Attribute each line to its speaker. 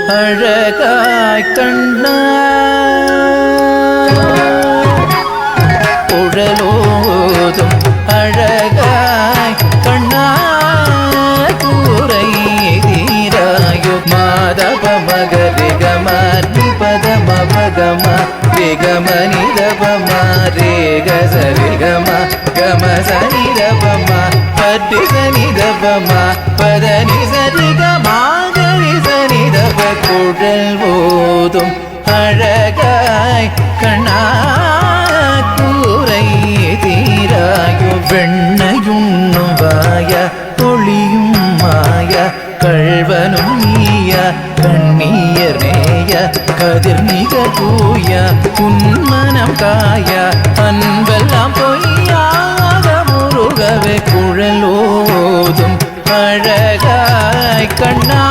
Speaker 1: அழகாய் கண்ணா குழலோதும் அழகாய் கண்ணா கூரை தீராயோ மாதவ மகரி கமி பதம பகம ரிகம நிதபம ரேக சரிகம கம சனிதபம பட்டி சனிதபம பதனி சரிகம கரி சனிதப குழல் ஓதும் அழகாய் கண்ணா கூரை தீராயோ வெண்ணையுண்ணும் வாய ஒளியும் மாய கள்வனும் நீய கண்ணீர் நேய கதிர் மிக தூய உன்மனம் காய அன்பெல்லாம் பொய்யாக முருகவே குழலோதும் அழகாய் கண்ணா